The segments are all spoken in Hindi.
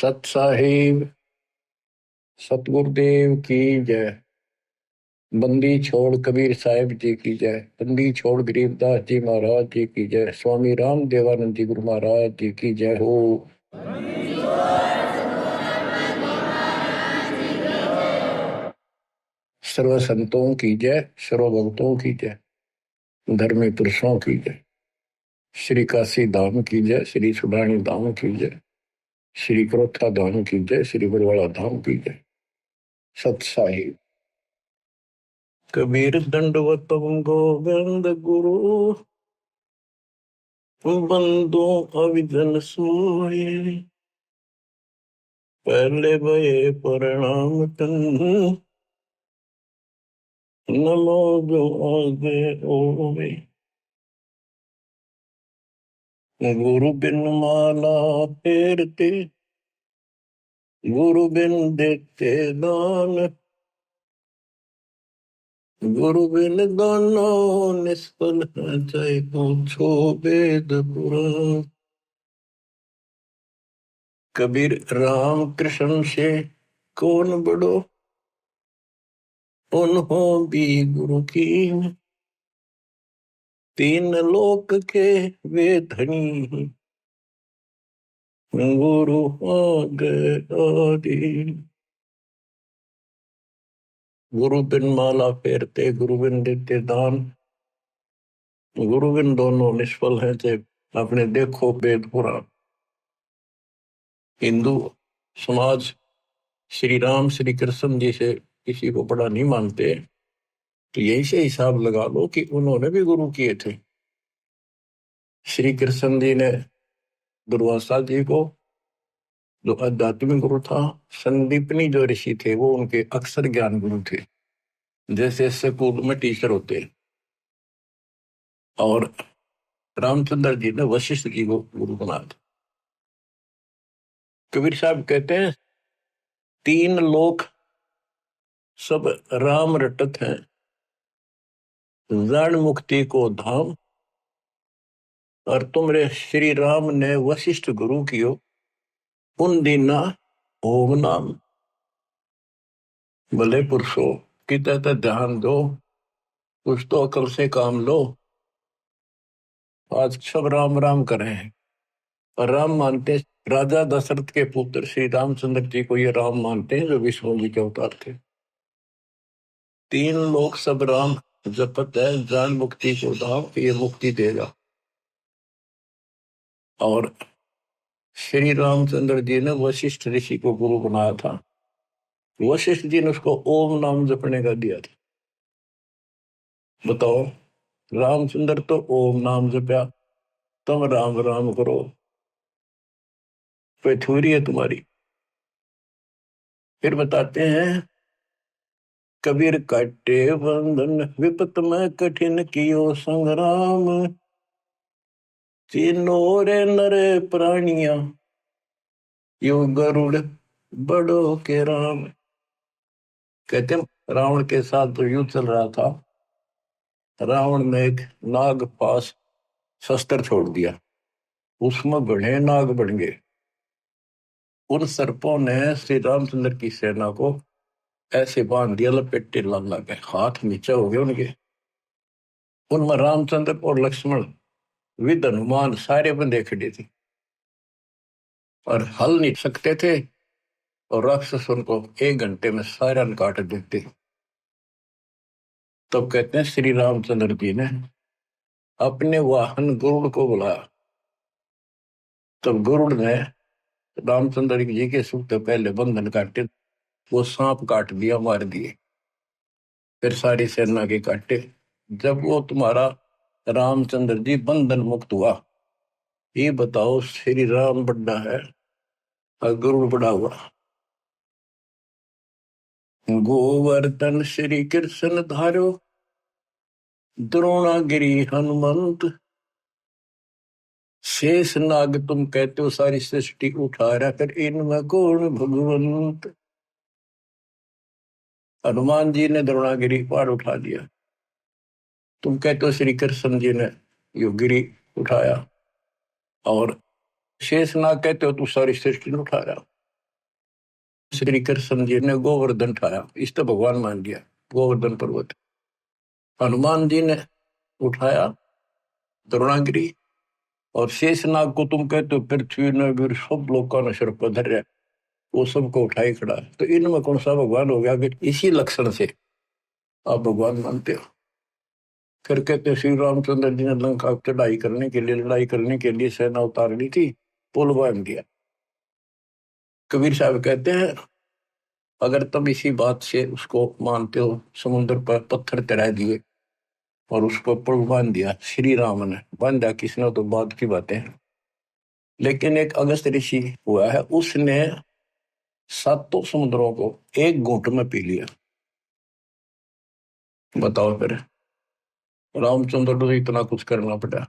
सत साहिब सतगुरुदेव की जय। बंदी छोड़ कबीर साहिब जी की जय। बंदी छोड़ गरीबदास जी महाराज जी की जय। स्वामी राम देवानंद जी गुरु महाराज जी की जय हो। सर्व संतों की जय, सर्व भक्तों की जय, धर्मी पुरुषों की जय। श्री काशी धाम की जय, श्री सुडानी धाम की जय, श्री क्रोथा धाम की जय, श्री बरवाड़ा धाम की जय। सत साहिब कबीर दंडवतम गोविंद गुरु बंदो अविजन सोए। पहले भये प्रणाम तन नमो जो आगे ओवे। गुरु बिन माला फेरते, गुरु बिन देते दान, गुरु बिन दानो निष्फल है चाहे पूछो वेद पुराण। कबीर राम कृष्ण से कौन बड़ो, उन्हों भी गुरु की। तीन लोक के वे धनी, गुरु आगे आदि। गुरु बिन माला फेरते, गुरु बिन देते दान, गुरु बिन दोनों निष्फल है थे। अपने देखो वेद पुराण। हिंदू समाज श्री राम श्री कृष्ण जी से किसी को बड़ा नहीं मानते, तो यही से हिसाब लगा लो कि उन्होंने भी गुरु किए थे। श्री कृष्ण जी ने दुर्वासा जी को, जो आध्यात्मिक गुरु था, संदीपनी जो ऋषि थे वो उनके अक्षर ज्ञान गुरु थे, जैसे स्कूल में टीचर होते। और रामचंद्र जी ने वशिष्ठ जी को गुरु बनाया था। कबीर साहब कहते हैं तीन लोक सब राम रटत हैं, जान मुक्ति को धाम। और तुमरे श्री राम ने वशिष्ठ गुरु कियो, उन दीना ओम नाम। भले पुरुषो किते तो ध्यान दो, कुछ तो अकल से काम लो। आज सब राम राम कर रहे हैं और राम मानते। राजा दशरथ के पुत्र श्री रामचंद्र जी को ये राम मानते हैं, जो विष्णु जी के अवतार थे। तीन लोग सब राम जपत है, जान मुक्ति को धाम, ये मुक्ति देगा। और श्री रामचंद्र जी ने वशिष्ठ ऋषि को गुरु बनाया था। वशिष्ठ जी ने उसको ओम नाम जपने का दिया था। बताओ, रामचंद्र तो ओम नाम जपया, तुम राम राम करो, कोई थोड़ी है तुम्हारी। फिर बताते हैं कबीर काटे बंधन विपत में कठिन कियो संग्राम। तीनों रे नरे प्राणिया यो गरुड़ बड़ो के राम। कहते हैं रावण के साथ जो युद्ध चल रहा था, रावण ने एक नाग पास शस्त्र छोड़ दिया, उसमें घने नाग बन गए। उन सर्पों ने श्री रामचंद्र की सेना को ऐसे बांध दिया, लपेटे लगे, हाथ नीचे हो गए उनके। उनमें रामचंद्र और लक्ष्मण विद हनुमान सारे बंदे खड़े थे और हल नहीं सकते थे, और राक्षस उनको 1 घंटे में सारा काट देते। तब कहते हैं श्री रामचंद्र जी ने अपने वाहन गरुड़ को बुलाया। तब गरुड़ ने रामचंद्र जी के सूखते पहले बंधन काटे, वो सांप काट दिया, मार दिए। फिर सारी सेना के काटे। जब वो तुम्हारा रामचंद्र जी बंधन मुक्त हुआ, ये बताओ श्री राम बड़ा है और गरुड़ बड़ा हुआ। गोवर्धन श्री कृष्ण धारो, द्रोणागिरी हनुमंत। शेष नाग तुम कहते हो सारी सृष्टि उठा रहा कर, इनमें कौन भगवंत। हनुमान जी ने द्रोणागिरी पहाड़ उठा दिया, तुम कहते हो श्री कृष्ण जी ने यो गिरी उठाया। और शेष नाग कहते हो तू सारी सृष्टि उठा रहा। श्री कृष्ण जी ने गोवर्धन उठाया, इस तो भगवान मान लिया गोवर्धन पर्वत। हनुमान जी ने उठाया द्रोणागिरी, और शेषनाग को तुम कहते हो पृथ्वी ने भी सब लोगों ने सिर पर धर, वो सबको उठाई खड़ा। तो इनमें कौन सा भगवान हो गया? कि इसी लक्षण से आप भगवान मानते हो। फिर कहते श्री रामचंद्र जी ने लंका चढ़ाई करने के लिए, लड़ाई करने के लिए सेना उतार ली थी, पुल बांध दिया। कबीर साहब कहते हैं अगर तुम इसी बात से उसको मानते हो, समुद्र पर पत्थर तैरा दिए और उसको पुल बांध दिया, श्री राम ने बांधा, किसने तो बात की बातें हैं। लेकिन एक अगस्त ऋषि हुआ है, उसने सातों समुद्रों को एक घूंट में पी लिया। बताओ फिर, रामचंद्र को इतना कुछ करना पड़ा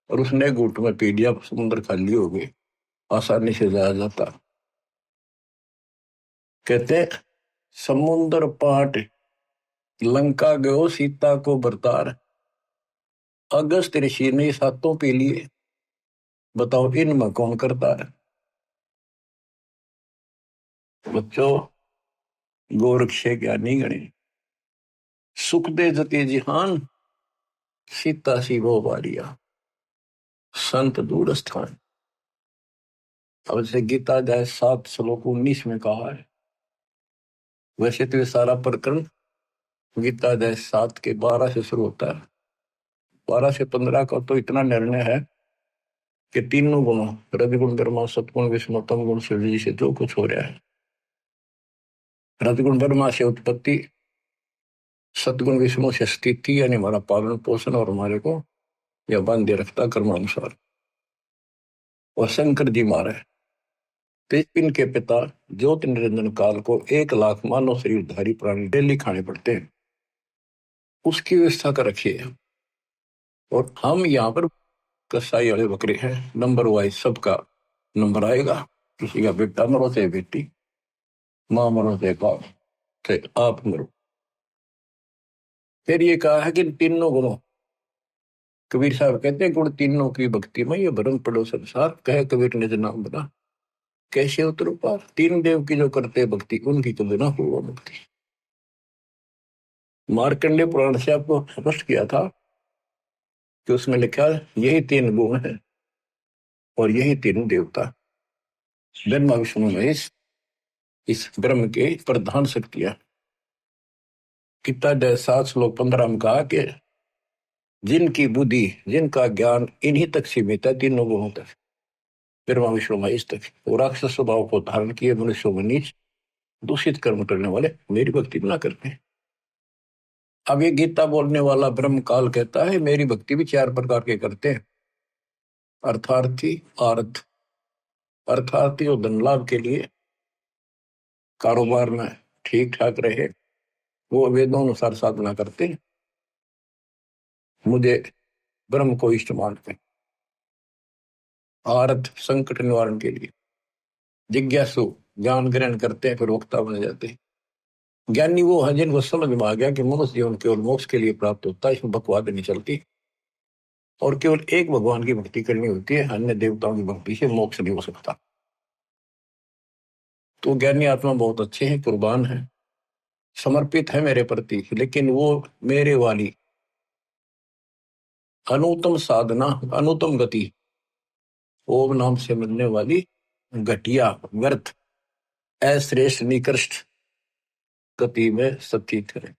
और उसने एक घूंट में पी लिया, समुद्र खाली हो गए, आसानी से जाया जाता। कहते समुद्र पाट लंका गयो सीता को बरतार, अगस्त ऋषि ने सातों पी लिए। बताओ इनमें कौन करता है? बच्चों, गोरक्ष ज्ञानी गणे, सुख दे जति जिहान, सीता सी वो बारिया, संत दूर स्थान। अब से गीता जाए 7 श्लोक 19 में कहा है। वैसे तो ये सारा प्रकरण गीता जाए 7 के 12 से शुरू होता है। 12 से 15 का तो इतना निर्णय है कि तीनों गुणों, रजगुण ब्रह्मा सतगुण विष्णु तम गुण शिव जी से जो कुछ हो रहा है, रजगुण ब्रह्मा से उत्पत्ति, सतगुण विष्णु से स्थिति यानी हमारा पालन पोषण और हमारे को यह बांधे रखता कर्मानुसार, और शंकर जी मारे तो इनके पिता ज्योति निरंजन काल को 1 लाख मानव शरीरधारी प्राणी डेली खाने पड़ते हैं, उसकी व्यवस्था कर रखी है। और हम यहाँ पर कसाई वाले बकरे हैं, नंबर वाइज सबका नंबर आएगा। किसी का बेटा मरो चाहे बेटी, माँ मरो चाहे बाप, चाहे आप मरो। फिर ये कहा है कि तीनों गुणों, कबीर साहब कहते हैं गुण तीनों की भक्ति में ये भरम पड़ो संसार, कहे कबीर ने नाम बना, कैसे उतरो पार। तीन देव की जो करते भक्ति, उनकी तो बिना हुआ भक्ति। मार्कंडेय पुराण से आपको स्पष्ट किया था कि उसमें लिखा यही 3 गुण है और यही 3 देवता, ब्रह्मा विष्णु महेश, इस ब्रह्म के प्रधान शक्तियां। गीता 7 श्लोक 15 में कहा कि जिनकी बुद्धि, जिनका ज्ञान इन्हीं तक सीमित है, तीनों गुणों तक, ब्रह्मा विष्णु महेश तक, वो राक्षस स्वभाव को धारण किए मनुष्यों में नीच दूषित कर्म करने वाले मेरी भक्ति ना करते हैं। अब ये गीता बोलने वाला ब्रह्म काल कहता है मेरी भक्ति भी 4 प्रकार के करते हैं। अर्थार्थी, अर्थार्थी और धन लाभ के लिए, कारोबार में ठीक ठाक रहे, वो वेदों अनुसार साधना करते हैं, मुझे ब्रह्म को इष्ट मानते हैं। आर्थ, संकट निवारण के लिए, जिज्ञासु, ज्ञान ग्रहण करते हैं, फिर वक्ता बन जाते हैं। ज्ञानी वो है जिनको समझ में आ गया कि मनुष्य जीवन केवल मोक्ष के लिए प्राप्त होता है, इसमें बकवाद नहीं चलती, और केवल एक भगवान की भक्ति करनी होती है, अन्य देवताओं की भक्ति से मोक्ष नहीं हो सकता। तो ज्ञानी आत्मा बहुत अच्छे हैं, कुर्बान है, समर्पित है मेरे प्रति, लेकिन वो मेरे वाली अनुत्तम साधना, अनुत्तम गति, ओम नाम से मिलने वाली घटिया, व्यर्थ, अश्रेष्ठ, निकृष्ट गति में सतीत है।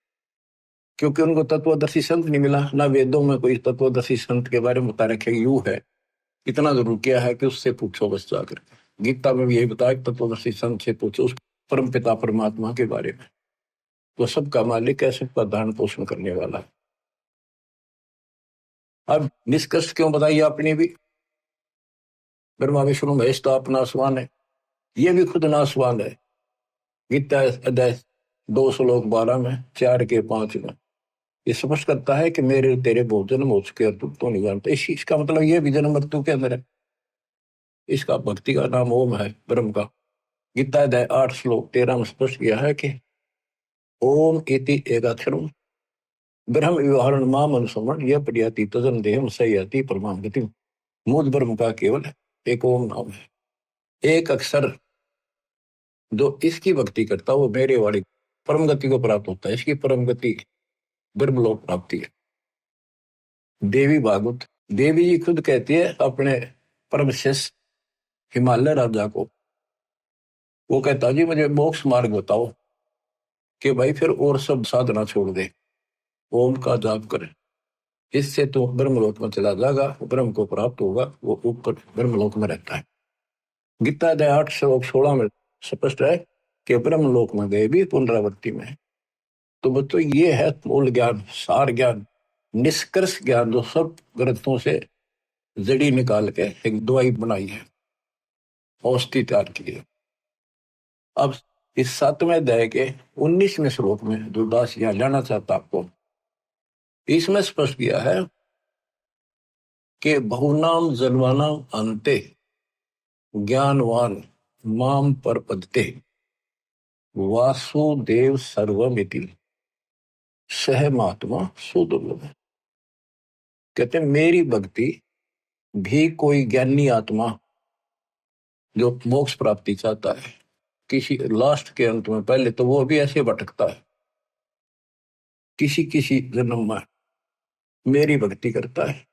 क्योंकि उनको तत्वदर्शी संत नहीं मिला, ना वेदों में कोई तत्वदर्शी संत के बारे में बता रखे यू है। इतना जरूर किया है कि उससे पूछो बस जाकर। गीता में भी यही बताया कि तत्वदर्शी संत से पूछो उस परम पिता परमात्मा के बारे में, वो सबका मालिक है, सबका धारण पोषण करने वाला है। अब निष्कर्ष क्यों बताइए आपने भी, ब्रह्मा विष्णु महेश तो आप नासवान है, ये भी खुद नासवान है। गीता अध्याय 2 श्लोक 12 में, 4 के 5 में ये स्पष्ट करता है कि मेरे तेरे बहुत जन्म हो चुके और तू तो नहीं जानता। इसका मतलब ये भी जन्म मृत्यु के अंदर है। इसका भक्ति का नाम ओम है, ब्रह्म का। गीता अध्याय 8 श्लोक 13 में स्पष्ट किया है कि ओम इति एकाक्षरम ब्रह्म व्यवहारण माम अनुसमण यह प्रयाति तजन देहम सयाति परमाम गति। मूल ब्रह्म का केवल एक ओम नाम है, एक अक्षर जो इसकी भक्ति करता वो मेरे वाली परम गति को प्राप्त होता है। इसकी परम गति ब्रह्मलोक प्राप्ति है। देवी भागवत, देवी जी खुद कहती है अपने परम शिष्य हिमालय राजा को, वो कहता जी मुझे मोक्ष मार्ग बताओ, कि भाई फिर और सब साधना छोड़ दे, ओम का जाप करे, इससे तो ब्रह्मलोक में चला जाएगा, ब्रह्म को प्राप्त होगा, वो ऊपर ब्रह्मलोक में रहता है। गीता अध्याय 8 श्लोक 16 में स्पष्ट है कि ब्रह्मलोक में गए भी पुनरावृत्ति में है। तो बच्चों ये है मूल ज्ञान, सार ज्ञान, निष्कर्ष ज्ञान, जो सब ग्रंथों से जड़ी निकाल के एक दवाई बनाई है, औषधि तैयार की है। अब इस 7वें अध्याय के 19वें श्लोक में जो दास यहाँ जाना चाहता आपको, इसमें स्पष्ट किया है कि बहुनाम जन्मानाम अंते ज्ञानवान माम परपदते वासुदेव सर्वमिति सह महात्मा सुदुर्लभ। कहते मेरी भक्ति भी कोई ज्ञानी आत्मा जो मोक्ष प्राप्ति चाहता है किसी लास्ट के अंत में, पहले तो वो भी ऐसे भटकता है, किसी किसी जन्म में मेरी भक्ति करता है,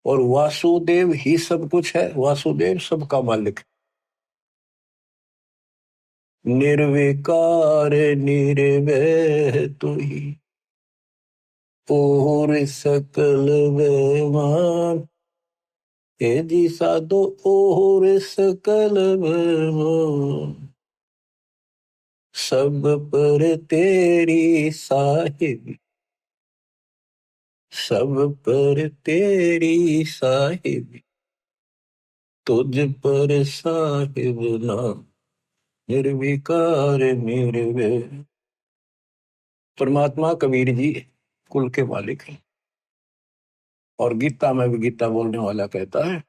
और वासुदेव ही सब कुछ है, वासुदेव सबका मालिक, निर्विकार निर्भय तू ही और सकल बेमान, हे जी साधो और सकल बेमान, सब पर तेरी साहिब, सब पर तेरी साहिब, तुझ पर साहिब नाम, निर्विकार निर्भय। परमात्मा कबीर जी कुल के मालिक हैं, और गीता में भी गीता बोलने वाला कहता है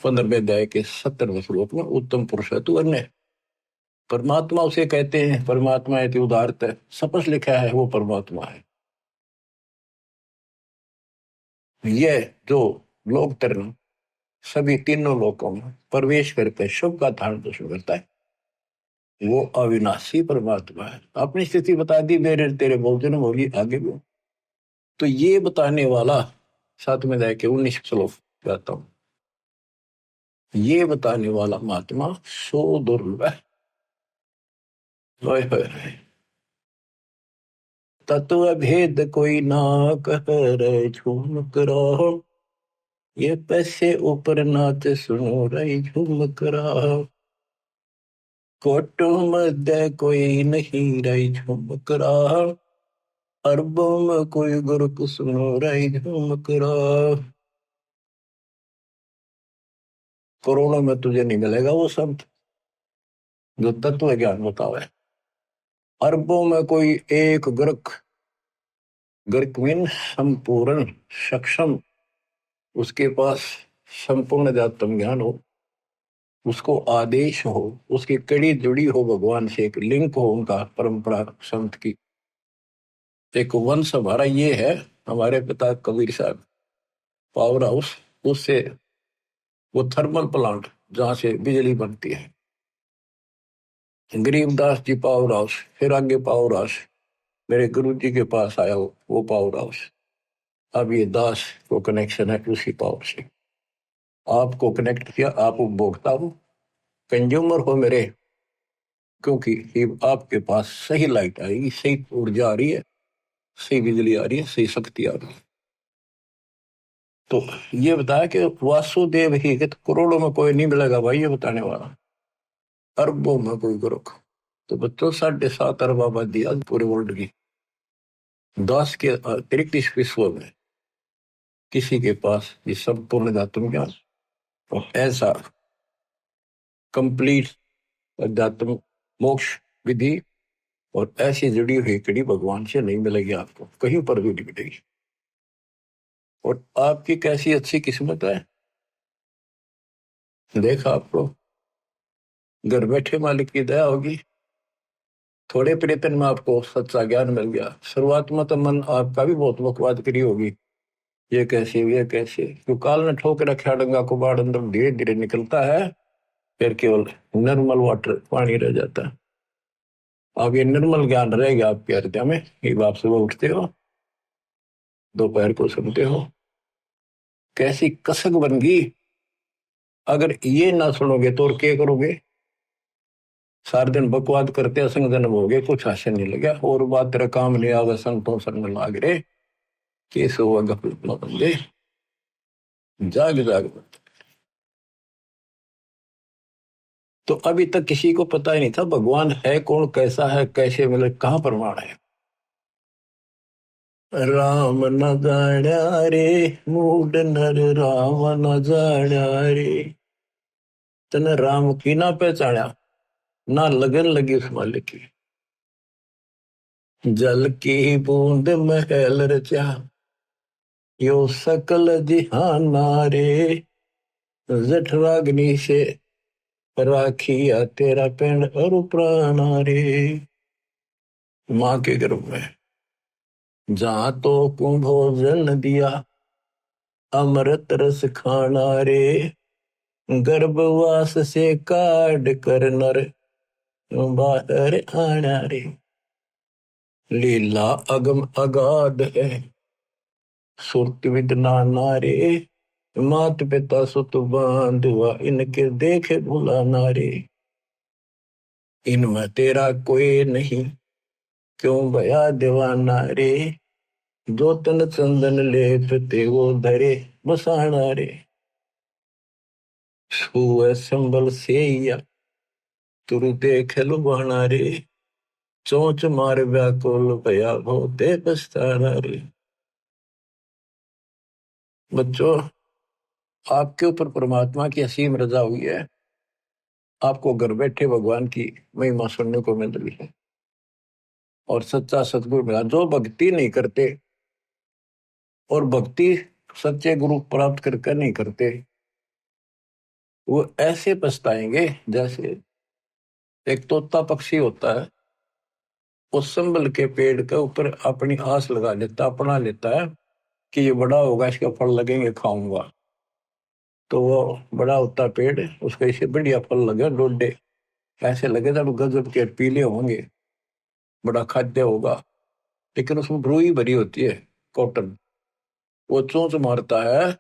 15वें अध्याय के 70वें श्लोक में, उत्तम पुरुष है तू अन्य। परमात्मा उसे कहते हैं, परमात्मा है उदारत है, सपस लिखा है वो परमात्मा है। यह जो लोक तरण सभी तीनों लोकों में प्रवेश करके शुभ का धारण पोषण करता है, वो अविनाशी परमात्मा है। अपनी स्थिति बता दी, मेरे तेरे बहुत जन्म होगी, आगे भी। तो ये बताने वाला 7वें अध्याय के 19 श्लोक कहता हूं, ये बताने वाला महात्मा सो दुर्लभ है। तत्व भेद कोई ना कह रहे झूम करो, ये पैसे ऊपर नाच सुनो रही झूम करा, कोटों मध्य कोई नहीं रही झूम करा, अरबों में कोई गुरु सुनो रही झूम करा। करोड़ों में तुझे नहीं मिलेगा वो संत जो तत्व ज्ञान बतावे। अरबों में कोई एक गुरक, गुरक मीन संपूर्ण सक्षम, उसके पास संपूर्ण अध्यात्म ज्ञान हो, उसको आदेश हो, उसकी कड़ी जुड़ी हो भगवान से, एक लिंक हो उनका परंपरा संत की। एक वंश हमारा ये है, हमारे पिता कबीर साहब पावर हाउस, उससे वो थर्मल प्लांट जहां से बिजली बनती है, गरीबदास जी पावर हाउस, फिर आगे पावर हाउस, मेरे गुरु जी के पास आया वो पावर हाउस। अब ये दास को कनेक्शन है उसी पावर से, आपको कनेक्ट किया, आप उपभोक्ता हो, कंज्यूमर हो मेरे, क्योंकि आपके पास सही लाइट आएगी, सही ऊर्जा आ रही है, सही बिजली आ रही है, सही शक्ति आ रही है। तो ये बताया कि वासुदेव ही, कि करोड़ों में कोई नहीं मिलेगा भाई, ये बताने वाला, अरबों में कोई गुरु। तो बच्चों 7.5 अरब आबादी आज पूरे वर्ल्ड की, 10 के अतिरिक्त इस विश्व में किसी के पास ये संपूर्ण अध्यात्म ज्ञान और ऐसा कंप्लीट अध्यात्म मोक्ष विधि और ऐसी जुड़ी हुई कड़ी भगवान से नहीं मिलेगी, आपको कहीं पर भी नहीं मिलेगी। और आपकी कैसी अच्छी किस्मत है, देखा आपको घर बैठे मालिक की दया होगी, थोड़े प्रयत्न में आपको सच्चा ज्ञान मिल गया। शुरुआत में तो मन आपका भी बहुत बकवाद करी होगी, ये कैसे क्यों काल ने ठोक रखा डंगा को बाढ़ अंदर धीरे धीरे निकलता है, फिर केवल निर्मल वाटर पानी रह जाता है। अब ये निर्मल ज्ञान रहेगा आपके हृदय में, एक आप सुबह उठते हो, दोपहर को सुनते हो, कैसी कसक बन गई। अगर ये ना सुनोगे तो और क्या करोगे? सारे दिन बकवाद करते असंग जन्म हो गए, कुछ हासिल नहीं लगा, और बात तेरा काम नहीं आवे, संतों संग लाग रे, केस हुआ गफलत न बंदे, जाग जाग। तो अभी तक किसी को पता ही नहीं था भगवान है कौन, कैसा है, कैसे मिले, कहाँ प्रमाण है। राम न जाण्या रे, मूड नर राम न जाण्या रे। तने राम की ना पहचाना, ना लगन लगी उस मालिक की। जल की बूंद महल रचा, यो सकल जिहाना रे। जठराग्नि से राखिया तेरा पेड़ और प्राणा रे। माँ के गर्भ में जहां तो कुंभोजन दिया, अमृत रस खाना रे। गर्भवास से काट कर नर बाहर आना रे। लीला अगम अगाध है, सुरत विद नाना रे। मात पिता सुत बांधवा, इनके देखे भुलाना रे। इनमें तेरा कोई नहीं, क्यों भया दीवाना रे। जो तन चंदन लेप ते वो धरे बसाना रे। छुए संबल से या तुरु देख लुभाना रे। चोंच मार व्याकुल भया होते पछताना रे। बच्चों, आपके ऊपर परमात्मा की असीम रजा हुई है, आपको घर बैठे भगवान की महिमा सुनने को मिल रही है। और सच्चा सतगुरु मिला। जो भक्ति नहीं करते, और भक्ति सच्चे गुरु प्राप्त करके नहीं करते, वो ऐसे पछताएंगे जैसे एक तोता पक्षी होता है, उस संबल के पेड़ के ऊपर अपनी आस लगा लेता, अपना लेता है कि ये बड़ा होगा, इसके फल लगेंगे, खाऊंगा। तो वो बड़ा होता पेड़, उसको इसे बढ़िया फल लगे, डोडे ऐसे लगे जब गजब के पीले होंगे, बड़ा खाद्य होगा। लेकिन उसमें रुई भरी होती है, कॉटन। वो चोंच मारता है,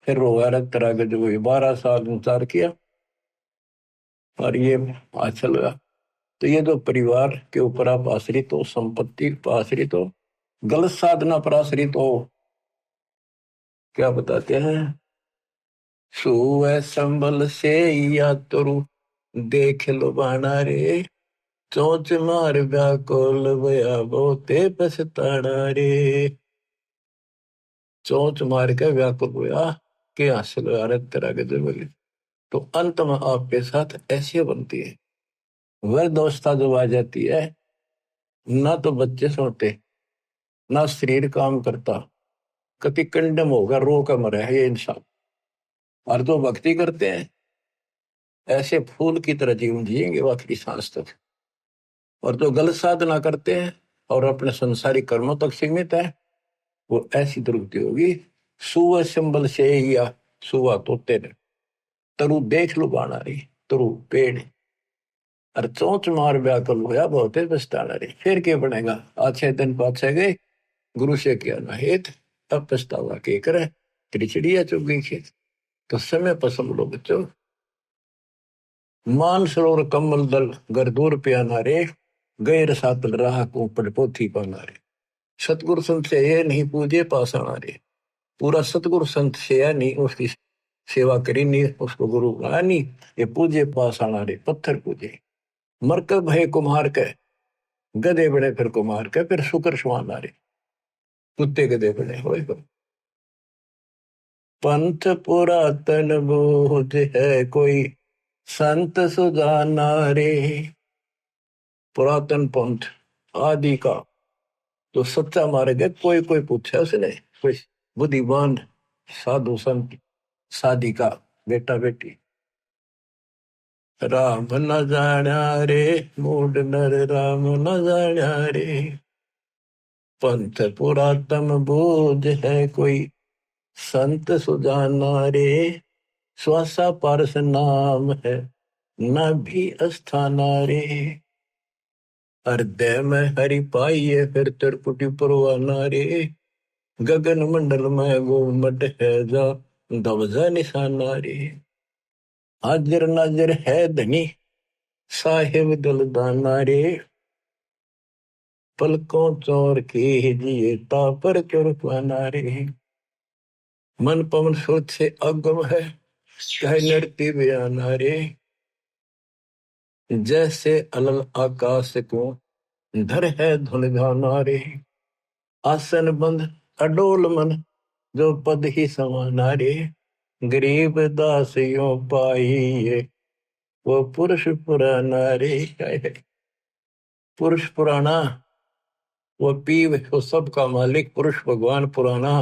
फिर रोगा रख तरह के, जो 12 साल इंतजार किया और ये अच्छा लगा। तो ये जो परिवार के ऊपर आप आश्रित हो, संपत्ति पर आश्रित हो, गलत साधना पर आश्रित हो, क्या बताते हैं? सुअ संबल से या तुरु देख लो बाना रे। चोंच मार व्याकुल भया बहुते पछताना रे। चोंच मार के व्याकुल हुआ कि हासिल अरग तरह के जब, तो अंत में आपके साथ ऐसी बनती है। वह दोस्ता जो आ जाती है, ना तो बच्चे सोते, ना शरीर काम करता, कति कंडम होगा, रो का मरे है ये इंसान। और जो भक्ति करते हैं, ऐसे फूल की तरह जीवन जिएंगे आखिरी सांस तक। और जो गलत साधना करते हैं और अपने संसारिक कर्मों तक सीमित है, वो ऐसी दुर्गति होगी। सुअ संबल से या सुआ तोते ने, तरु देख लो बाना रही, तरु पेड़। और चोंच मार व्याकुल होया बहुत पछताना रही। फिर क्या बनेगा? अच्छे दिन पाछे गए, गुरु से किया ना हेत, अब पछतावा के करे, तेरी चिड़िया चुग गई खेत। तो समय पसंद लो बच्चों। मान सरोवर कमल दल घर दूर प्याना रे। गैर सातल राह को पड़ पोथी पाना रे। सतगुरु संत से ये नहीं पूजे पासाना रे। पूरा सतगुरु संत से या नहीं उसकी सेवा करी नहीं, उसको गुरु बनाया नहीं, ये पूजे पासाना रे, पत्थर पूजे। मरकब है कुम्हार के, गधे बड़े फिर कुम्हार के, फिर शुक्र सुहाना रे, कुत्ते गधे बड़े हो। पंथ पुरातन बोध है कोई, संत सुजाना रे। पुरातन पंथ आदि का तो सच्चा मार्ग है, कोई कोई पूछा उसने, कोई बुद्धिमान साधु संत साधिका बेटा बेटी। राम न जाण्या रे, मूड नर राम न जाण्या रे। पंथ पुरातन बोध है कोई, संत सुजाना रे। श्वासा पारस नाम है न भी अस्थाना रे। हृदय में हरि पाइये फिर त्रिपुटी परवाना रे। गगन मंडल में गोमट है जा ध्वजा निशाना रे। हाजिर नाजिर है धनी साहिब दलदाना रे। पलकों चोर के जिए तापर चुरपाना रे। मन पवन सोच से अगम है कह नृत्य बयाना रे। जैसे अलल आकाश को धर है धुन गाना रे। आसन बंद अडोल मन जो पद ही समाना रे। गरीब दासियों पाइये वो पुरुष पुराना रे। पुरुष पुराना वो पीव वो सबका मालिक पुरुष भगवान पुराना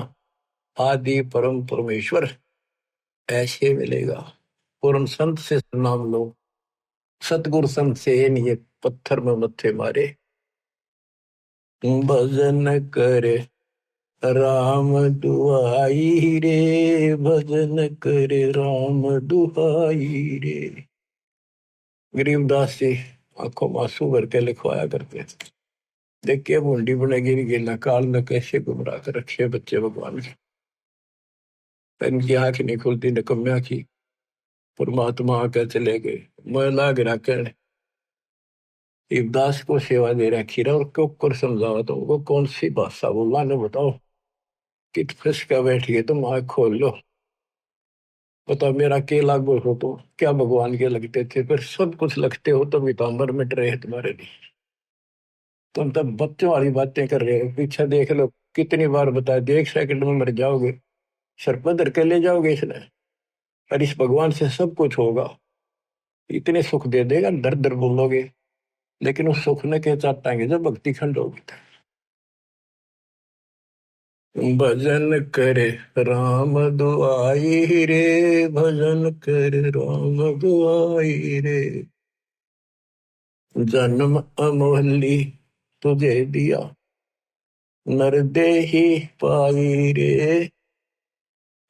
आदि परम परमेश्वर ऐसे मिलेगा। पूर्ण संत से नाम लो सतगुरु संत से ये पत्थर में मत्थे मारे। भजन करे राम दुआई रे। भजन करे राम दुआई रे। गरीबदास जी आंखों में आंसू भर के लिखवाया करते थे। देखिए बूंदी बनेगी गेला काल ने कैसे गुमराह कर रखे बच्चे भगवान के। इनकी आंख नहीं खुलती निकम्या की। परमात्मा आकर चले गए मैं लाग रखन इब्दास को सेवा दे रखी रहा और क्यों कर समझावा तो वो कौन सी भाषा बोला ने बताओ। कित फंस का बैठ गए तुम आंख खोल लो बताओ मेरा के लागू हो तो क्या भगवान के लगते थे फिर सब कुछ लगते हो तो वितांबर मिट रहे तुम्हारे लिए। तुम तब बच्चों वाली बातें कर रहे हो पीछे देख लो कितनी बार बताया 1 सेकंड में मर जाओगे सर पधर के ले जाओगे इसने। और इस भगवान से सब कुछ होगा इतने सुख दे देगा दर दर बोलोगे लेकिन उस सुख ने के चाटाएंगे जब भक्ति खंड होगी। भजन करे राम दुआई रे। भजन करे राम दुआई रे। जन्म अमोहली तुझे दिया नर देही पाई रे।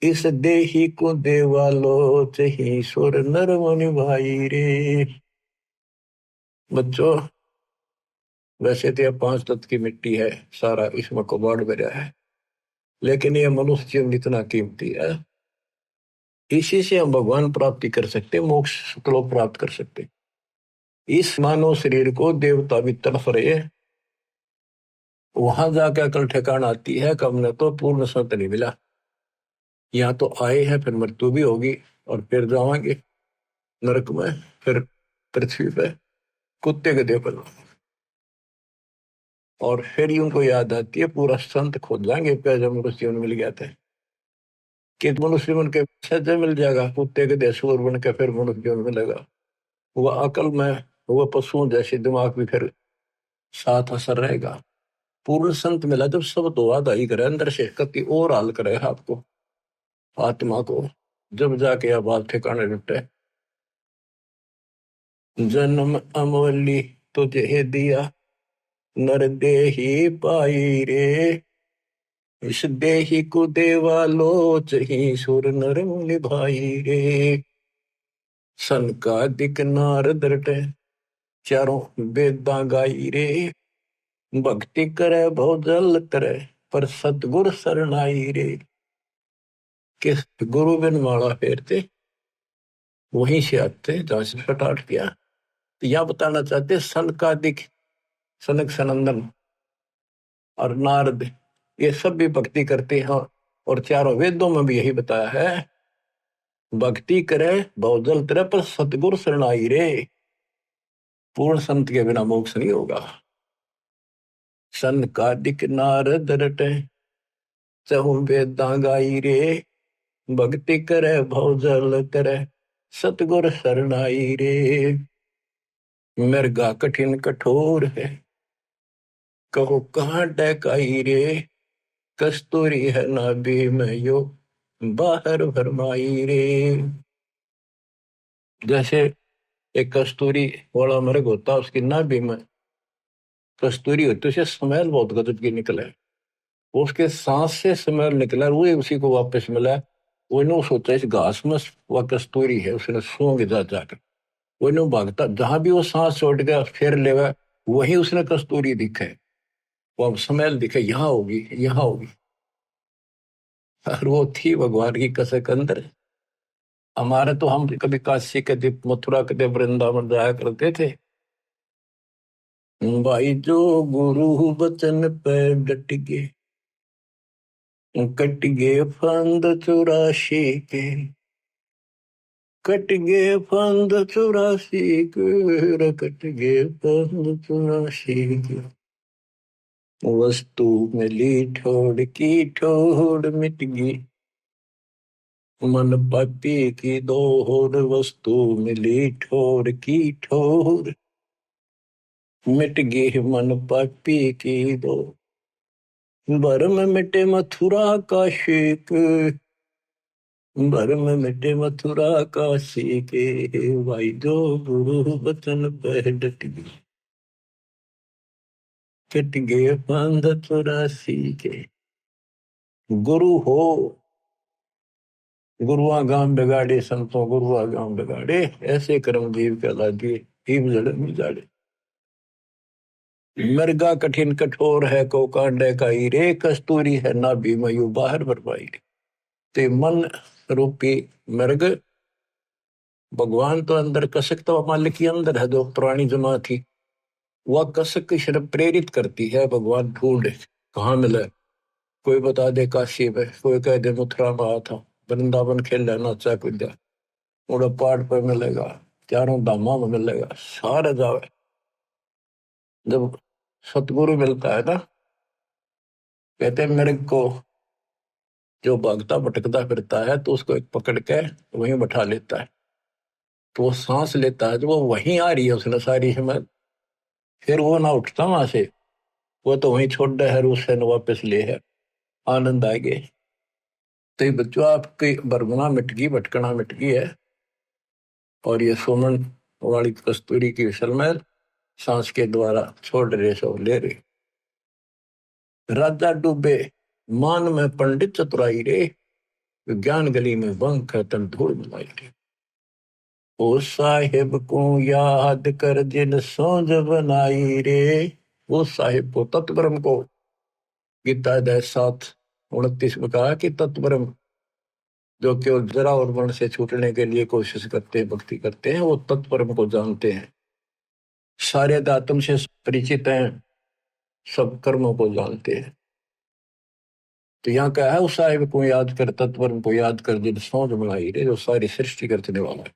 इस देही को देवालो चही सुर नर मुनि भाई रे। बच्चों वैसे तो यह 5 तत्व की मिट्टी है सारा इसमें कबाड़ भरा है लेकिन यह मनुष्य जीवन इतना कीमती है इसी से हम भगवान प्राप्ति कर सकते मोक्ष सुखलोक प्राप्त कर सकते। इस मानव शरीर को देवता भी तड़फ रहे वहां जाकर अकल ठिकाना आती है कब न तो पूर्ण सत्य नहीं मिला। यहाँ तो आए हैं फिर मृत्यु भी होगी और फिर जाएंगे नरक में फिर पृथ्वी पे कुत्ते के देव और फिर ही उनको याद आती है पूरा संत खोज जाएंगे जब मनुष्य जीवन मिल गया था कि मनुष्य बन के सज्जा मिल जाएगा कुत्ते के देशूर बन के फिर मनुष्य जीवन मिलेगा। वह अकल में वह पशुओं जैसे दिमाग भी फिर साथ असर रहेगा। पूर्ण संत मिला जब सब तो आदाई करे अंदर से कति और हाल करे आपको आत्मा को जब जाके यह बात ठिकाने लुटे। जन्म अमोली तुझे दिया नर देही पाई रे। इस देही को देवा लोच ही सुर नर मुनि भाई रे। सन का दिक नारद रटे चारों वेदा गाई रे। भक्ति करे भोजल करे पर सतगुर शरणाई रे। किस गुरु बिन माला फेरते वहीं से आते जहां से पटाट किया। तो यह बताना चाहते सन का दिक सनक सनंदन और नारद ये सब भी भक्ति करते हैं और चारों वेदों में भी यही बताया है भक्ति करे भोजल करे पर सतगुर शरणाई रे। पूर्ण संत के बिना मोक्ष नहीं होगा। सन का दिक नारद रटे चहु वेदा गाई रे। भक्ति करे भोजल करे सतगुर शरणाई रे। मृगा कठिन कठोर है कहो कहाँ डकाई रे। कस्तूरी है नाभि में यो बाहर भरमाई रे। जैसे एक कस्तूरी वाला मृग होता उसकी नाभि में कस्तूरी होती उसे स्मेल बहुत गजब की निकले उसके सांस से स्मेल निकला वो उसी को वापस मिला वो नो सोचा इस घास में वह कस्तूरी है, उसने सूंघ जा जाकर वो नो भागता, जहां भी वो सांस छोड़ गया फिर लेगा, वही उसने कस्तूरी दिखे, वो अब स्मेल दिखे, यहाँ होगी यहाँ होगी। और वो थी भगवान की कसक अंदर। हमारे तो हम कभी काशी के दीप, मथुरा के दीप, वृंदावन जाया करते थे। भाई जो गुरु बचन पे डट गए, कट गए फंद 84 के, कट गए फंद 84 के, कट गए फंद 84 के। वस्तु मिली ठोड़ की ठोड़ मिट गई, मन पापी की दोहर, वस्तु मिली ठोर की ठोर, मिट गई मन पापी की दो, भरम मिटे मथुरा का शेक, भरम मिटे मथुरा का शेके, भाई जो गुरु बचन पे डट गई, कट गए फंद 84 के। गुरु हो, गुरुआ गांव बिगाड़े संतों, गुरुआ गांव बिगाड़े, ऐसे कर्मजीव कहला दिए, हिम जड़ मिजाड़े। मृगा कठिन कठोर है को कांडे का रे, कस्तूरी है ना भी मयू बाहर बरपाई। ते मन रूपी मृग, भगवान तो अंदर, कसक तो मालिक के अंदर है, जो पुरानी जमा थी, वह कसक की शर्म प्रेरित करती है, भगवान ढूंढे कहाँ मिले। कोई बता दे काशी में, कोई कह दे मथुरा में आया था, वृंदावन खेल नाचा कूदा, उड़ा पहाड़ पर मिलेगा, चारों धामा में मिलेगा, सारे जावे। जब सतगुरु मिलता है ना, कहते हैं मेरे को जो भागता भटकता फिरता है तो उसको एक पकड़ के वहीं बैठा लेता है, तो वो सांस लेता है, तो वो वहीं आ रही है उसने सारी हिम्मत, फिर वो ना उठता वहां से, वो तो वहीं छोड़ दे है, उससे न वापस ले है, आनंद आ गए। तो ये बच्चों आपकी बरगुना मिट गई, भटकना मिट गई है, और ये सोमन वाली कस्तूरी की विशलमैल सांस के द्वारा छोड़ रहे, सो ले रहे। राजा डूबे मान में पंडित चतुराई रे, विज्ञान गली में बंक है तन धूल मिलाई रे। ओ साहिब को याद कर जिन सोज बनाई रे, वो साहिब को, तत्वरम को, गीता अध्याय 7:29 में कहा कि तत्वरम, जो केवल जरा और वर्ण से छूटने के लिए कोशिश करते हैं, भक्ति करते हैं, वो तत्परम को जानते हैं, सारे आत्म से परिचित हैं, सब कर्मों को जानते हैं। तो यहाँ क्या है, उस साहिब को याद कर, तत्परम को याद कर जिन सोच बनाई रे, जो सारी सृष्टि करने वाला है।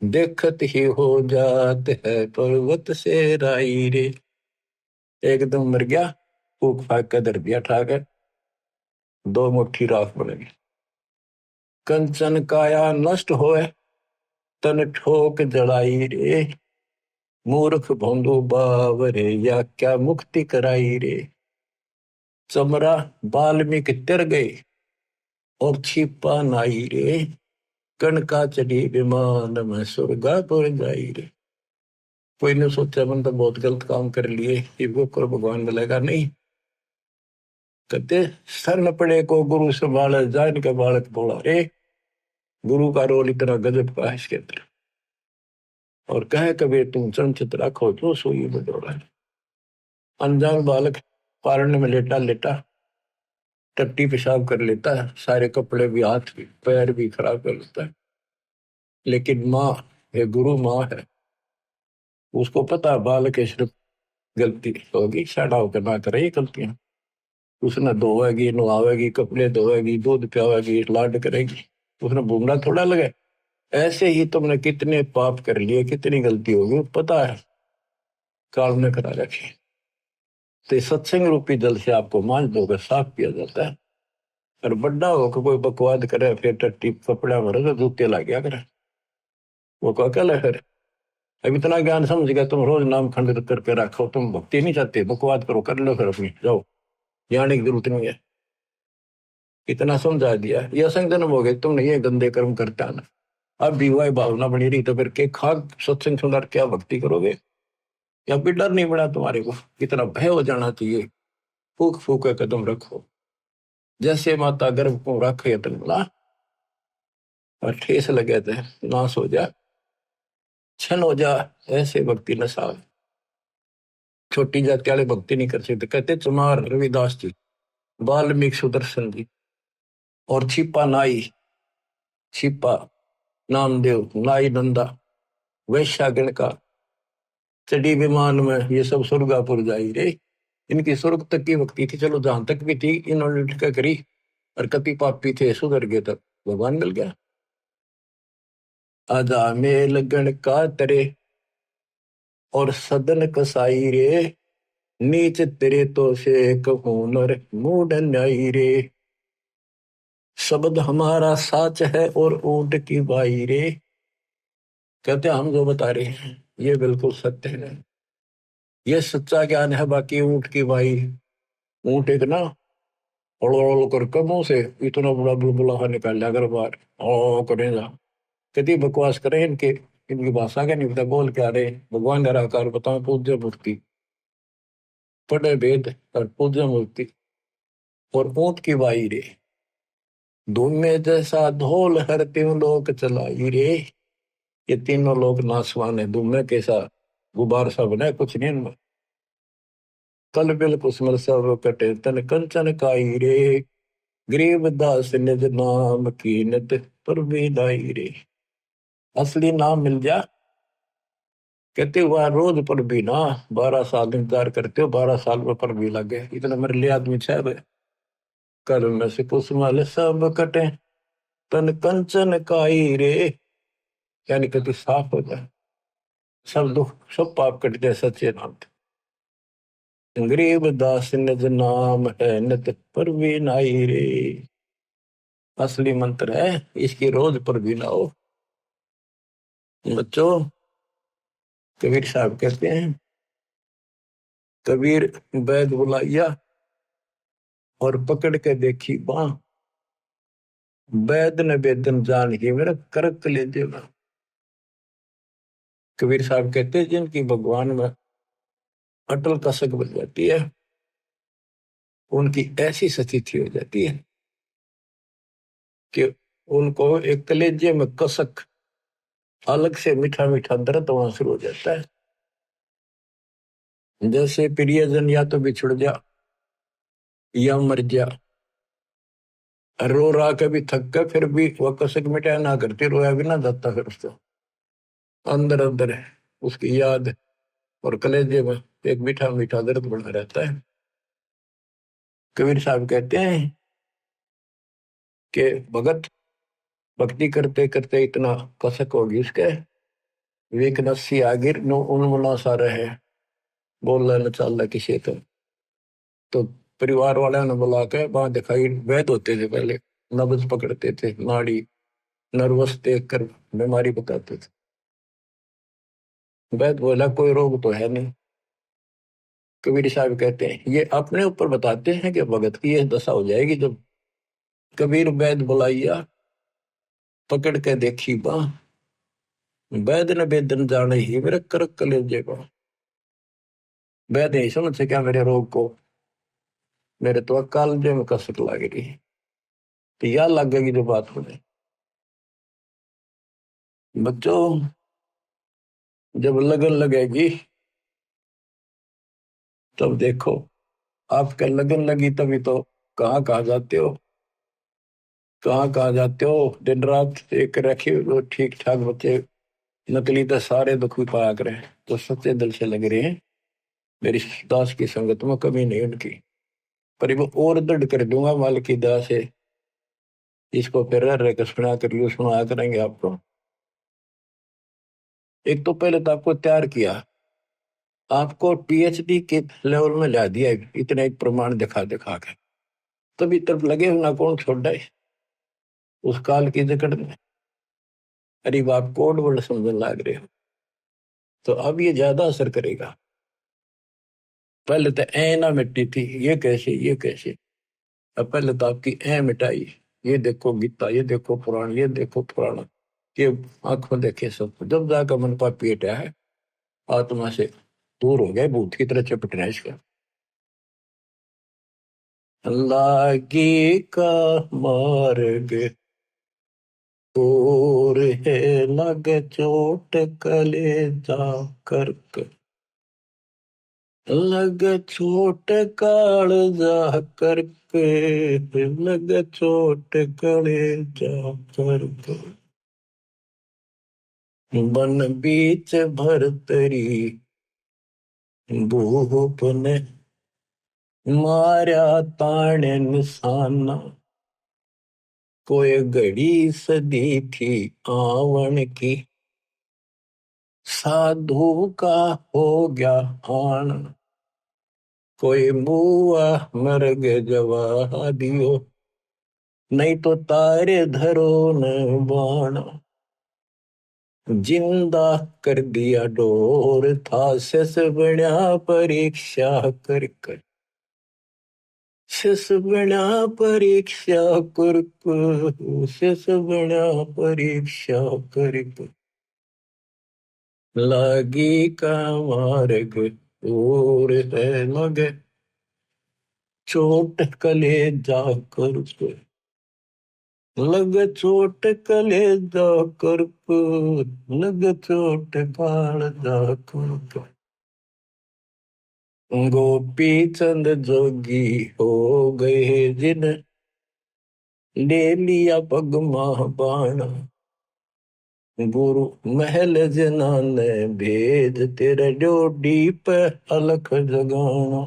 देखत ही हो जात है पर्वत से राई रे, एकदम मर गया, फूक फाक कर दर दिया ठाकर, 2 मुट्ठी राख बनेगी। कंचन काया नष्ट होए, तन ठोक जड़ाई रे, मूर्ख भोंदू बावरे, या क्या मुक्ति कराई रे। चमरा बाल्मीकि तिर गए, और छिपा नाई रे, कणका चढ़ी विमान में स्वर्गापुर जाई रे। कोई ने सोचा मन तो बहुत गलत काम कर लिए, ये वो कर भगवान मिलेगा नहीं। कहते सर न पड़े को गुरु संभाले, जान के बालक बोला रे, गुरु का रोल इतना गजब का है इसके अंदर। और कहे कबीर तुम चंचित रखो जो सोई बदौड़ा है। अनजान बालक पारने में लेटा लेटा टट्टी पेशाब कर लेता है, सारे कपड़े भी, हाथ भी, पैर भी खराब कर लेता है, लेकिन माँ है, गुरु माँ है, उसको पता है बालक है सिर्फ गलती होगी, साड़ा होकर ना करे ये गलतियां। उसने धोएगी, नहावेगी, कपड़े धोएगी, दूध पियावेगी, लाड करेगी, उसने भूमना थोड़ा लगे। ऐसे ही तुमने कितने पाप कर लिए, कितनी गलती होगी, पता है, काल ने करा रखी। तो सत्संग रूपी जल से आपको मांझ धोकर साफ किया जाता है। और बड्डा होकर कोई बकवाद करे, फिर टट्टी कपड़ा भरे तो जूते ला गया करे, वो को अकल है। फिर अब इतना ज्ञान समझ गया, तुम रोज नाम खंडित करके रखो, तुम भक्ति नहीं चाहते, बकवाद करो, कर लो, फिर अपनी जाओ, जाने की जरूरत नहीं है। इतना समझा दिया, ये असंग जन्म हो गए, तुमने ये गंदे कर्म करते आना। अब भी वही भावना बनी रही तो फिर के खाक सत्संग सुनकर क्या भक्ति करोगे? या फिर डर नहीं बना तुम्हारे को? इतना भय हो जाना चाहिए। फूक फूक कदम रखो, जैसे माता गर्भ को रखे तन बोला, और ठेस लगे थे, नाश हो जा, छन हो जा, ऐसे भक्ति न साव। छोटी जाति वाले भक्ति नहीं कर सकते। कहते चमार रविदास जी, वाल्मीकि सुदर्शन जी, और छिपा नाई, छिपा नामदेव, नाई नंदा, वैश्यागण का, चढ़ी विमान में, ये सब स्वर्गापुर जाई रे। इनकी स्वर्ग तक की भक्ति थी, चलो जहां तक भी थी इन्होंने क्या करी। और कति पापी थे, सुधर गए तक भगवान मिल गया। आजा मेल गण का तरे, और सदन कसाई रे, नीच तेरे तो से कहूं नर मूड न्यायी रे। शब्द हमारा साच है और ऊंट की बाई रे। कहते हम जो बता रहे हैं ये बिल्कुल सत्य है, ये सच्चा ज्ञान है। बाकी ऊंट की बाई, ऊंट एक ना ओल कर मुंह से इतना बड़ा बुलबुला निकाल लिया अगर बार ओ करेगा। कितनी बकवास करें इनके, इनकी भाषा का नहीं पता बोल क्या रहे। भगवान निराकार बताओ, पूज्य मूर्ति, पढ़े वेद और पूज्य मूर्ति, और ऊंट की बाई रे। धूम में जैसा ढोल हर तीनों लोग चलाई रे। ये तीनों लोग नासवान है, धूम में कैसा गुबार सा बना है, कुछ नहीं इनमें। कल बिल कुसमल सब कटे तन कंचन काई रे। गरीब दास निज नाम कीनत पर विदाई रे। असली नाम मिल जा, कहते हुआ रोज पर भी ना, 12 साल इंतजार करते हो, 12 साल में पर भी लगे। इतना मेरे लिए आदमी छह, कल में से कुसमल सब कटे तन कंचन काई रे। यानी कहते साफ हो जाए, सब दुख सब पाप कट जाए सच्चे नाम से। गरीब दास निज नाम है नित पर भी नाई रे। असली मंत्र है, इसकी रोज पर भी ना हो। बच्चों, कबीर साहब कहते हैं, कबीर बैद बुलाइया और पकड़ के देखी बाँ, वैद ने वेदन जान ही मेरा करक ले देना। कबीर साहब कहते हैं जिनकी भगवान में अटल कसक बन जाती है, उनकी ऐसी स्थिति हो जाती है कि उनको एक कलेजे में कसक, अलग से मीठा मीठा दर्द वहां शुरू हो जाता है। जैसे प्रियजन या तो बिछुड़ जा या मर जा, रो रहा कभी थक कर, फिर भी वह कसक मिटाया ना करती, रोया भी ना जाता, फिर उसको अंदर अंदर है उसकी याद, और कलेजे में एक मीठा मीठा दर्द बना रहता है। कबीर साहब कहते हैं कि भगत भक्ति करते करते इतना कसक होगी उसके, वेक नस्सी आगिर नो उन्मना सा रहे, बोल न चल किसी तो परिवार वाले ने बुला के वहां दिखाई। वैद होते थे पहले, नब्ज पकड़ते थे, नाड़ी नर्वस देख कर बीमारी बताते थे। वैद बोला कोई रोग तो है नहीं। कबीर साहब कहते हैं ये अपने ऊपर बताते हैं कि भगत की यह दशा हो जाएगी जब कबीर वैद बुलाइया पकड़ के देखी बाँ, वैद ने वेदन जाने ही मेरे करक कलेजे को। वैद नहीं समझ सका मेरे रोग को, मेरे तो कालजे में कसक लग रही है। तो यह लगेगी जो बात होने। बच्चों, जब लगन लगेगी तब देखो, आपका लगन लगी तभी तो कहाँ कहाँ जाते हो, कहाँ कहाँ जाते हो। दिन रात एक रखे वो ठीक ठाक बच्चे, नकली तो सारे दुखी पाया करे, तो सच्चे दिल से लग रहे हैं। मेरी दास की संगत में कमी नहीं उनकी, पर वो और दृढ़ कर दूंगा माल की दया से। इसको फिर रह कर सुना कर यू सुना करेंगे आपको। एक तो पहले तो आपको तैयार किया, आपको पीएचडी के लेवल में ला दिया, इतना एक प्रमाण दिखा दिखा के, तभी तब लगे होना कौन छोड़ है उस काल की जकड़ में। अरे आप कोड वर्ड समझने लग रहे हो, तो अब ये ज्यादा असर करेगा। पहले तो ए ना मिटती थी, ये कैसे ये कैसे। अब पहले तो आपकी ए मिटाई, ये देखो गीता, ये देखो पुराण, ये देखो पुराण, ये आंखों देखे सब, जब जाकर मन पर पेट है, आत्मा से दूर हो गए, भूत की तरह चपट रहे इसका। लागी का मार्ग और है लगे चोट कलेजा करके, लगे चोट कालजा करके, लगे चोट कलेजा करके। बन बीच भरतरी भूप ने मारा ताने निशाना, कोई घड़ी सदी थी आवन की, साधु का हो गया आन। कोई बुआ मर गए जवा दियो, नहीं तो तारे धरो न बाण। जिंदा कर दिया डोर था शेष बना परीक्षा कर कर, शेष बना परीक्षा कर कर, शेष बना परीक्षा कर कर। लागी का मार्ग और है लगे चोट कलेजा कर कर, लग चोट कलेजा कर कर, लग चोट कालजा कर कर। गोपी चंद जोगी हो गए जिन ले लिया पगमा बाण। गुरु महल जना ने भेद तेरे डोडी पे अलख जगाना।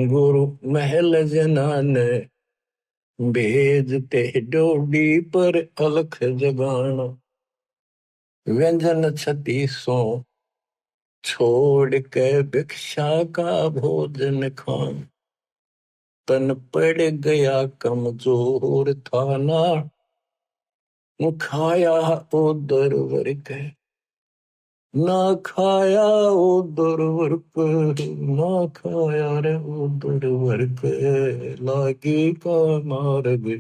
गुरु महल जना ने भेद ते डोडी पर अलख जगाना। व्यंजन छत्तीसों छोड़ के भिक्षा का भोजन खान। तन पड़ गया कमजोर था ना, खाया उधर वर्क, ना खाया उधर वर्क, ना खाया रे उधर वर्क। लागी का मार्ग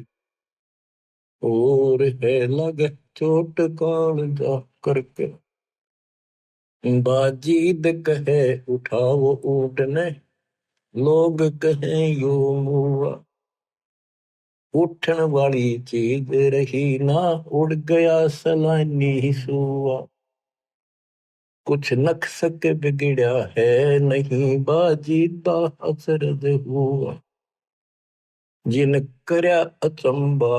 और है लगे चोट कालजा करके। बाजीद कहे उठाओ ऊँटने, लोग कहें यो मुआ। उठन वाली चीज रही ना, उड़ गया सलानी सुआ। कुछ नक्सक बिगड़ा है नहीं, बाजीदा असरद हुआ। जिन करया अचंबा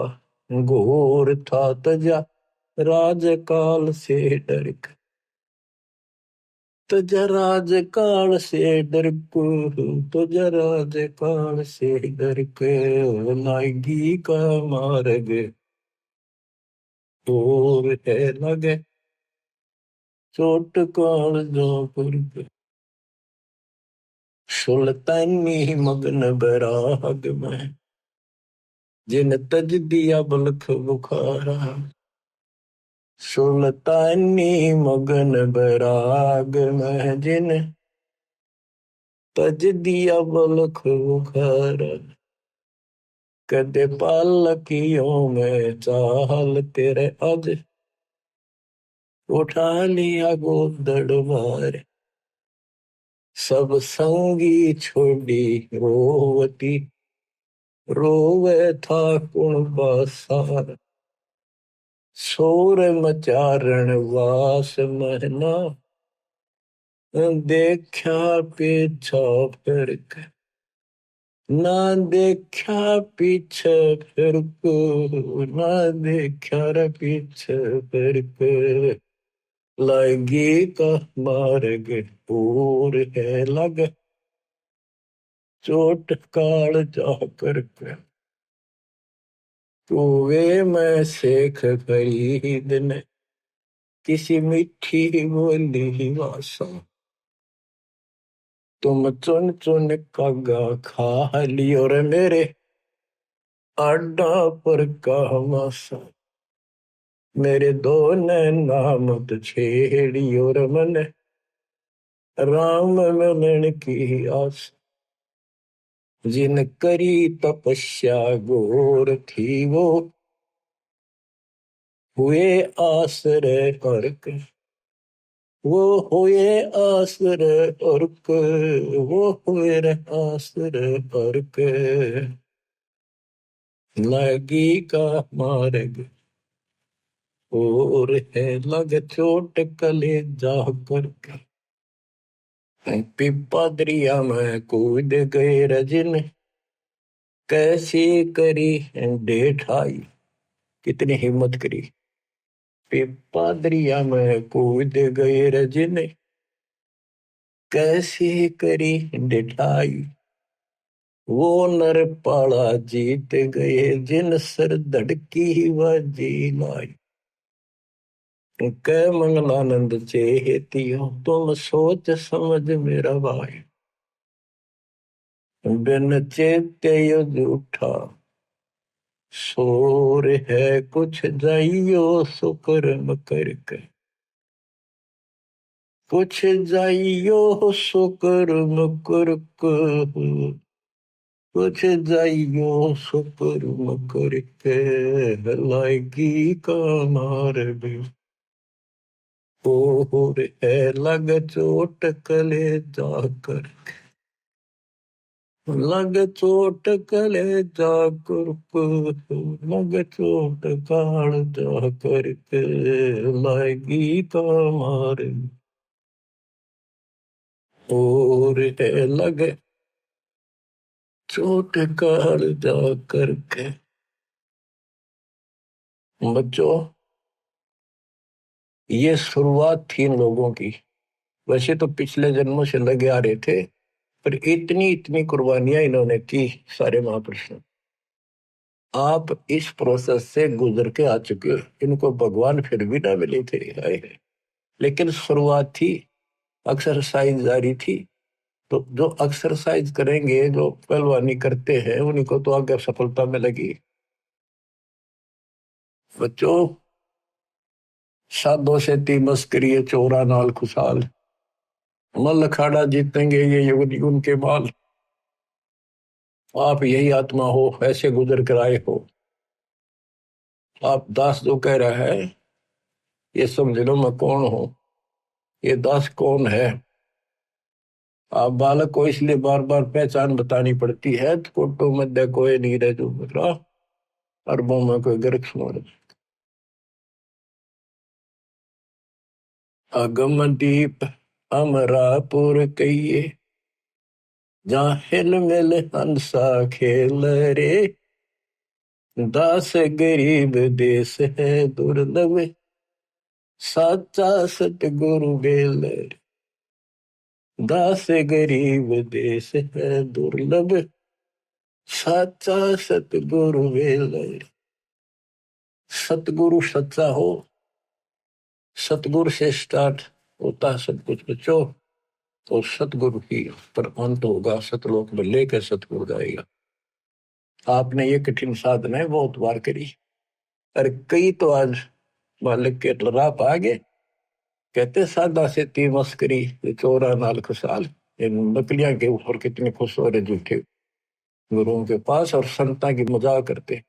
घोर था तजा, राजकाल से डर के। तजा राजकाल से डर को, तजा राजकाल से डर के। लागी का मार्ग और है लगे चोट कालजा पर के। सुल्तानी मगन बराग में, जिन तज दिया बलख बुखारा। सुल्तानी मगन बराग में, जिन तज दिया बलख बुखारा। कदे पालकियों में चाल तेरे आज, उठा लिया गोदड़ मार। सब संगी छोड़ी रोवती, रोवे था कुणबा सार। शोर मचारण वास महना, देखा पीछा फिर के। ना देखा पीछे फिर को, ना देखा रे पीछे फिर के। लगी का मार्ग और है लग चोट काल जा करके। कुएं में शेख फरीद ने किसी मीठी बोली भाषा। तुम चुन चुन कागा खा लियो रे मेरे आडा पर का मासा। मेरे दो नैना मत छेड़ियो रे मन, राम मिलन की आस। जिन करी तपस्या घोर थी वो, हुए आश्रय अर्क। वो हुए आश्रय अर्क, वो हुए रे आश्रय अर्क। लगी का मार्ग और है लग चोट कले जा करके। पिपा दरिया में कूद गए रजन कैसे करी डेठाई। कितनी हिम्मत करी। पिपा दरिया में कूद गए रजन कैसे करी डेठाई। वो नर पाला जीत गए जिन सर धड़की व जी लाई। कै मंगलानंद चेतियो तुम सोच समझ मेरा भाई। बिन चेते झूठा शोर है कुछ जाइयो सुकर्म करके। कुछ जाइयो सुकर्म करके। कुछ जाइयो सुकर्म करके लाएगी का मार्ग और है लग चोट कले जाकर। लग चोट कले जाकर लग चोट काल जाकर के लाएगी का मार्ग और है लग चोट काल जाकर के। बच्चों ये शुरुआत थी इन लोगों की। वैसे तो पिछले जन्मों से लगे आ रहे थे पर इतनी इतनी कुर्बानियां इन्होंने की सारे महापुरुषों। आप इस प्रोसेस से गुजर के आ चुके हो। इनको भगवान फिर भी ना मिले थे हाय। लेकिन शुरुआत थी एक्सरसाइज जारी थी। तो जो एक्सरसाइज करेंगे जो पहलवानी करते हैं उन्हीं को तो आगे सफलता मिलेगी। बच्चों साधो से ती मस्करी चोरा नाल खुशाल मल अखाड़ा जीतेंगे ये युग युग के बाल। आप यही आत्मा हो ऐसे गुजर कर आए हो। आप दास जो कह रहा है ये समझ लो मैं कौन हूं। ये दास कौन है। आप बालक को इसलिए बार बार पहचान बतानी पड़ती है तो कोटो मध्य कोई नहीं रह जो बता अरबों में कोई गर्क सुन। अगम दीप अमरापुर कहिए जहाँ हिल मिल हंसा खेल रे। दास गरीब देश है दुर्लभ साचा सतगुरु बेल रे। दास गरीब देश है दुर्लभ साचा सतगुरु बेल रे। सतगुरु सच्चा हो। सतगुरु से स्टार्ट होता सब कुछ बच्चों। तो सतगुरु ही पर अंत होगा सतलोक में लेकर सतगुरु जाएगा। आपने ये कठिन साधना बहुत बार करी और कई तो आज मालिक के राह आ गए। कहते सादा से ती मस्करी चोरा नाल खुशाल। इन नकलियां के ऊपर कितने खुश हो रहे झूठे गुरुओं के पास और संता की मजाक करते।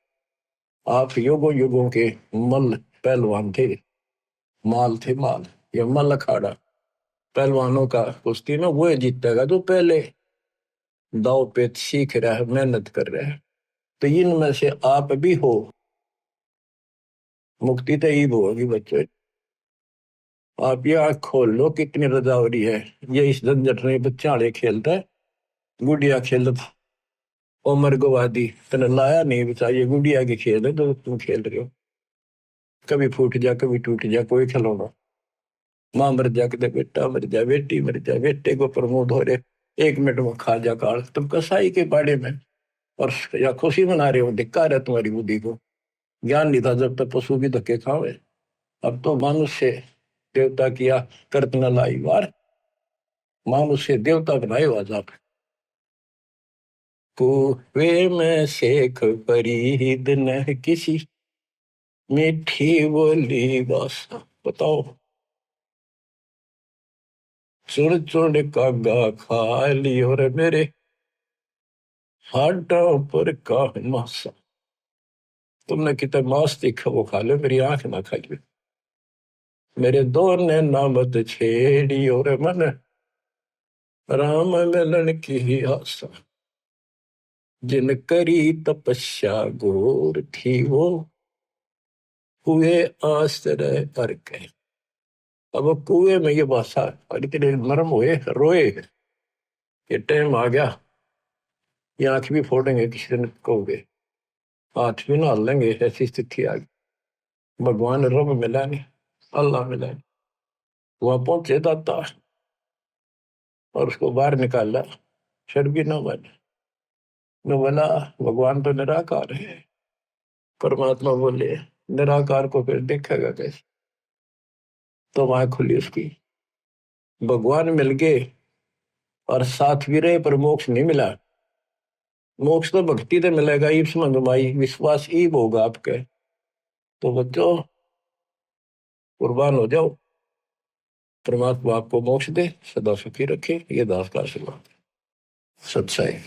आप युगों युगों के मल पहलवान थे। माल थे माल। ये मल अखाड़ा पहलवानों का कुश्ती में वो जीतेगा जो पहले दाव पेच सीख रहा है मेहनत कर रहा है। तो इनमें से आप भी हो। मुक्ति तो ईब होगी बच्चों। आप ये आँख खोल लो कितनी रजावरी है। ये इस झंझट में बच्चा आड़े खेलता है गुड़िया खेलता उमर गवादी तने लाया नहीं बचा। ये गुड़िया के खेल है जो तुम खेल रहे हो। कभी फूट जा कभी टूट जा कोई खिलौना। माँ मर जा कदे बेटा मर जा बेटी मर जा बेटे को प्रमोद हो रहे 1 मिनट में खा जा काल तुम कसाई के बाड़े में। और या खुशी मना रहे हो धिक्कार है तुम्हारी बुद्धि को। ज्ञान नहीं था जब तक पशु भी धक्के खावे। अब तो मनुष्य देवता किया करत न लाई वार। मनुष्य देवता बनाए आज आप। कुएं में शेख फरीद न किसी मीठी बोली बासा। बताओ चुन चुन कागा खा ली और मेरे हाडों पर का मासा। तुमने कितना मांस देखा वो खा लो मेरी आंख ना खाइए। मेरे दो ने नामत छेड़ी और मन राम मिलन की आशा। जिन करी तपस्या घोर थी वो हुए आश्रय कर के। अब वो कुएं में ये भाषा और इतने नरम हुए रोए ये टाइम आ गया, ये आंख भी फोड़ेंगे किसी दिन कहोगे, हाथ भी ना लेंगे, ऐसी स्थिति आ गई। भगवान रब मिला नहीं, अल्लाह मिला नहीं। वहां पहुंचे दाता और उसको बाहर निकाला, शर्बी न बने न बोला भगवान तो निराकार है। परमात्मा बोले निराकार को फिर देखेगा कैसे? तो वहां खुली उसकी, भगवान मिल गए और साथ भी रहे पर मोक्ष नहीं मिला। मोक्ष तो भक्ति से मिलेगा, ईब समझ भाई, विश्वास ईब होगा आपके। तो बच्चों कुर्बान हो जाओ, परमात्मा आपको मोक्ष दे, सदा सुखी रखे, ये दास का आशीर्वाद। सच्चाई।